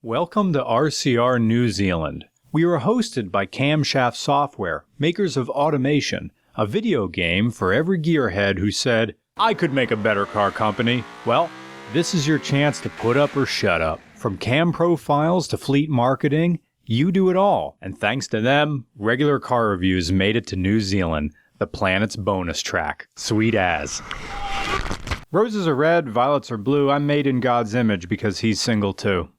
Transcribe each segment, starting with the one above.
Welcome to RCR New Zealand. We are hosted by Camshaft Software, makers of Automation, a video game for every gearhead who said, I could make a better car company. Well, this is your chance to put up or shut up. From cam profiles to fleet marketing, you do it all. And thanks to them, regular car reviews made it to New Zealand, the planet's bonus track. Sweet as. Roses are red, violets are blue. I'm made in God's image because he's single too.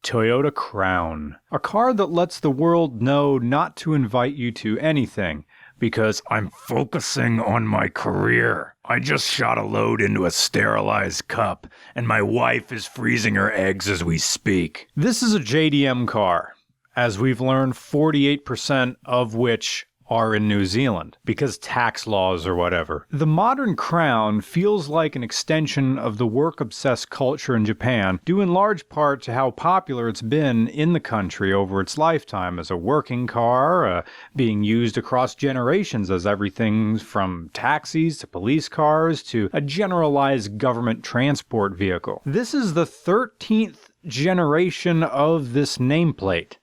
Toyota Crown. A car that lets the world know not to invite you to anything because I'm focusing on my career. I just shot a load into a sterilized cup and my wife is freezing her eggs as we speak. This is a JDM car, as we've learned 48% of which are in New Zealand, because tax laws or whatever. The modern Crown feels like an extension of the work-obsessed culture in Japan, due in large part to how popular it's been in the country over its lifetime as a working car, being used across generations as everything from taxis to police cars to a generalized government transport vehicle. This is the 13th generation of this nameplate,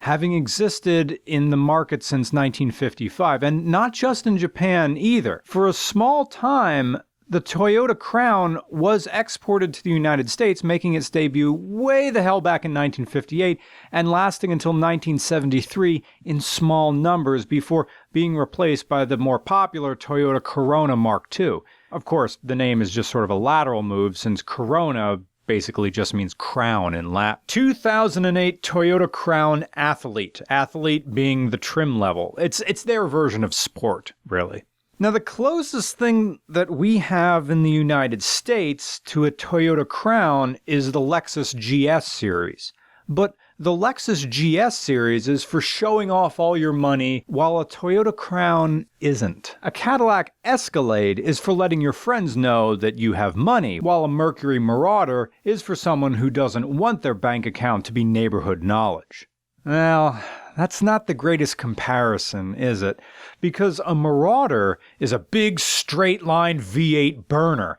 having existed in the market since 1955, and not just in Japan either. For a small time, the Toyota Crown was exported to the United States, making its debut way the hell back in 1958 and lasting until 1973 in small numbers before being replaced by the more popular Toyota Corona Mark II. Of course, the name is just sort of a lateral move since Corona basically just means crown in Latin. 2008 Toyota Crown Athlete. Athlete being the trim level. It's their version of sport, really. Now, the closest thing that we have in the United States to a Toyota Crown is the Lexus GS series. But the Lexus GS series is for showing off all your money, while a Toyota Crown isn't. A Cadillac Escalade is for letting your friends know that you have money, while a Mercury Marauder is for someone who doesn't want their bank account to be neighborhood knowledge. Well, that's not the greatest comparison, is it? Because a Marauder is a big straight-line V8 burner,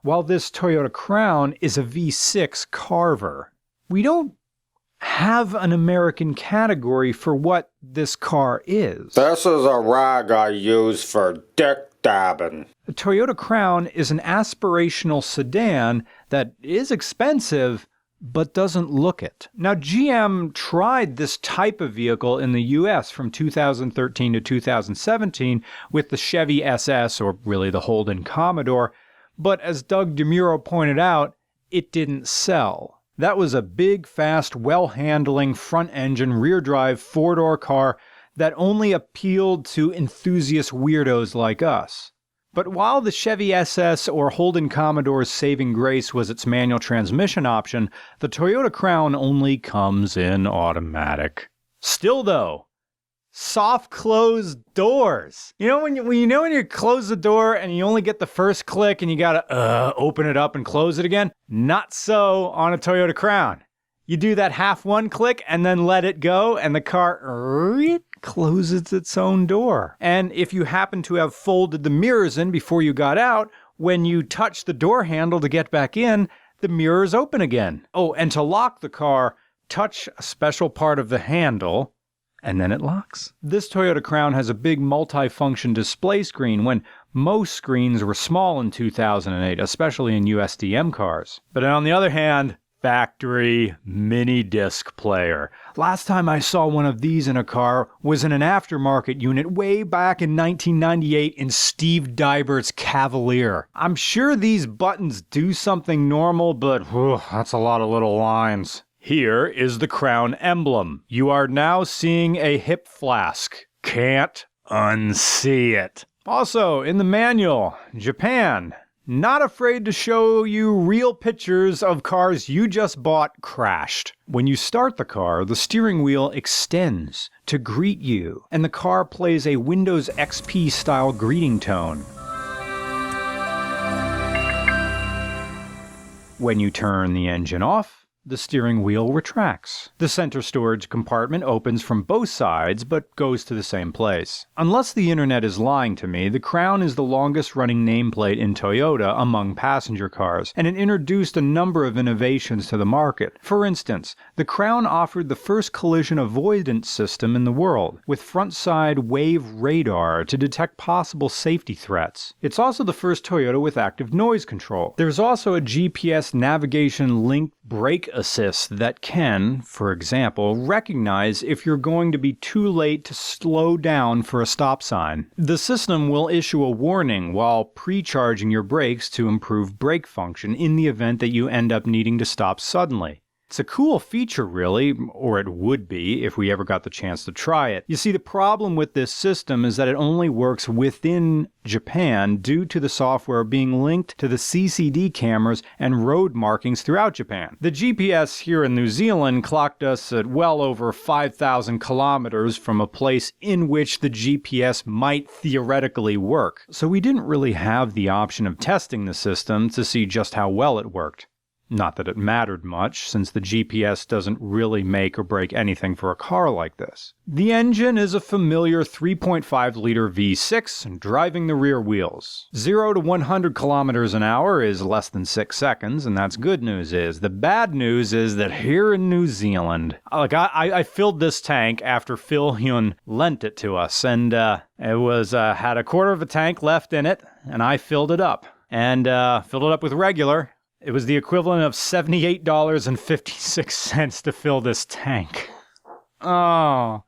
while this Toyota Crown is a V6 Carver. We don't have an American category for what this car is. This is a rag I use for dick dabbing. The Toyota Crown is an aspirational sedan that is expensive, but doesn't look it. Now, GM tried this type of vehicle in the US from 2013 to 2017 with the Chevy SS, or really the Holden Commodore, but as Doug DeMuro pointed out, it didn't sell. That was a big, fast, well-handling, front-engine, rear-drive, four-door car that only appealed to enthusiast weirdos like us. But while the Chevy SS or Holden Commodore's saving grace was its manual transmission option, the Toyota Crown only comes in automatic. Still though, soft closed doors. You know when you close the door and you only get the first click and you gotta open it up and close it again? Not so on a Toyota Crown. You do that half one click and then let it go and the car closes its own door. And if you happen to have folded the mirrors in before you got out, when you touch the door handle to get back in, the mirrors open again. Oh, and to lock the car, touch a special part of the handle, and then it locks. This Toyota Crown has a big multifunction display screen when most screens were small in 2008, especially in USDM cars. But on the other hand, factory mini disc player. Last time I saw one of these in a car was in an aftermarket unit way back in 1998 in Steve Dybert's Cavalier. I'm sure these buttons do something normal, but that's a lot of little lines. Here is the Crown emblem. You are now seeing a hip flask. Can't unsee it. Also, in the manual, Japan, not afraid to show you real pictures of cars you just bought crashed. When you start the car, the steering wheel extends to greet you, and the car plays a Windows XP style greeting tone. When you turn the engine off, the steering wheel retracts. The center storage compartment opens from both sides, but goes to the same place. Unless the internet is lying to me, the Crown is the longest running nameplate in Toyota among passenger cars, and it introduced a number of innovations to the market. For instance, the Crown offered the first collision avoidance system in the world, with front-side wave radar to detect possible safety threats. It's also the first Toyota with active noise control. There's also a GPS navigation linked brake assist that can, for example, recognize if you're going to be too late to slow down for a stop sign. The system will issue a warning while pre-charging your brakes to improve brake function in the event that you end up needing to stop suddenly. It's a cool feature, really, or it would be if we ever got the chance to try it. You see, the problem with this system is that it only works within Japan due to the software being linked to the CCD cameras and road markings throughout Japan. The GPS here in New Zealand clocked us at well over 5,000 kilometers from a place in which the GPS might theoretically work, so we didn't really have the option of testing the system to see just how well it worked. Not that it mattered much, since the GPS doesn't really make or break anything for a car like this. The engine is a familiar 3.5-liter V6 driving the rear wheels. 0 to 100 kilometers an hour is less than 6 seconds, and that's good news. The bad news is that here in New Zealand, I filled this tank after Phil Hyun lent it to us, and it was had a quarter of a tank left in it, and I filled it up. And filled it up with regular. It was the equivalent of $78.56 to fill this tank. Oh,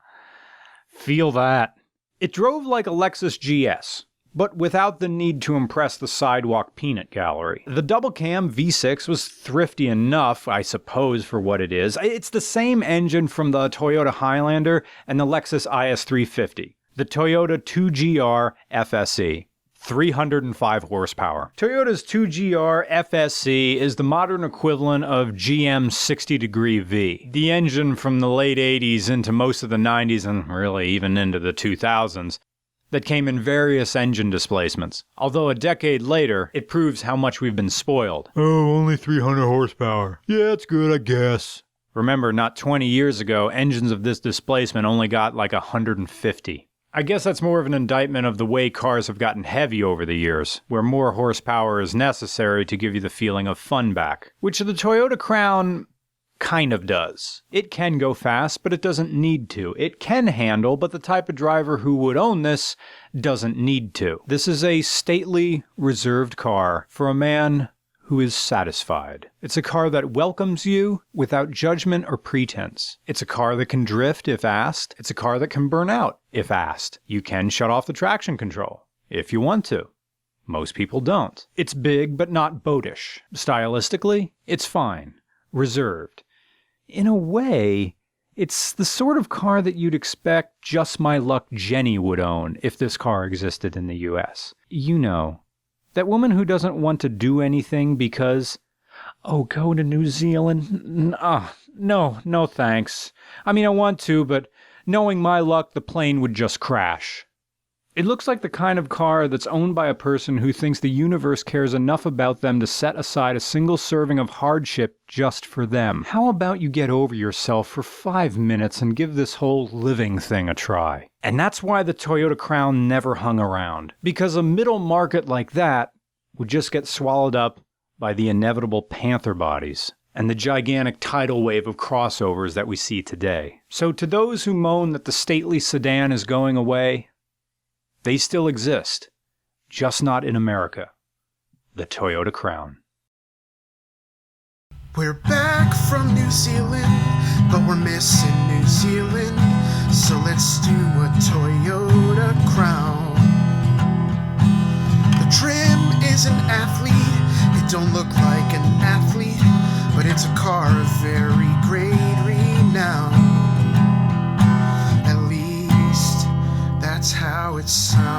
feel that. It drove like a Lexus GS, but without the need to impress the sidewalk peanut gallery. The double-cam V6 was thrifty enough, I suppose, for what it is. It's the same engine from the Toyota Highlander and the Lexus IS350, the Toyota 2GR FSE. 305 horsepower. Toyota's 2GR FSE is the modern equivalent of GM's 60-degree V. The engine from the late 80s into most of the 90s and really even into the 2000s that came in various engine displacements. Although a decade later, it proves how much we've been spoiled. Oh, only 300 horsepower. Yeah, it's good, I guess. Remember, not 20 years ago, engines of this displacement only got like 150. I guess that's more of an indictment of the way cars have gotten heavy over the years, where more horsepower is necessary to give you the feeling of fun back, which the Toyota Crown kind of does. It can go fast, but it doesn't need to. It can handle, but the type of driver who would own this doesn't need to. This is a stately, reserved car for a man who is satisfied. It's a car that welcomes you without judgment or pretense. It's a car that can drift if asked. It's a car that can burn out if asked. You can shut off the traction control if you want to. Most people don't. It's big but not boatish. Stylistically, it's fine. Reserved. In a way, it's the sort of car that you'd expect Just My Luck Jenny would own if this car existed in the US. You know, that woman who doesn't want to do anything because, go to New Zealand? No thanks. I mean, I want to, but knowing my luck, the plane would just crash. It looks like the kind of car that's owned by a person who thinks the universe cares enough about them to set aside a single serving of hardship just for them. How about you get over yourself for 5 minutes and give this whole living thing a try? And that's why the Toyota Crown never hung around. Because a middle market like that would just get swallowed up by the inevitable Panther bodies and the gigantic tidal wave of crossovers that we see today. So to those who moan that the stately sedan is going away, they still exist, just not in America. The Toyota Crown. We're back from New Zealand, but we're missing New Zealand, so let's do a Toyota Crown. The trim is an athlete, it don't look like an athlete, but it's a car of very great renown. At least that's how it sounds.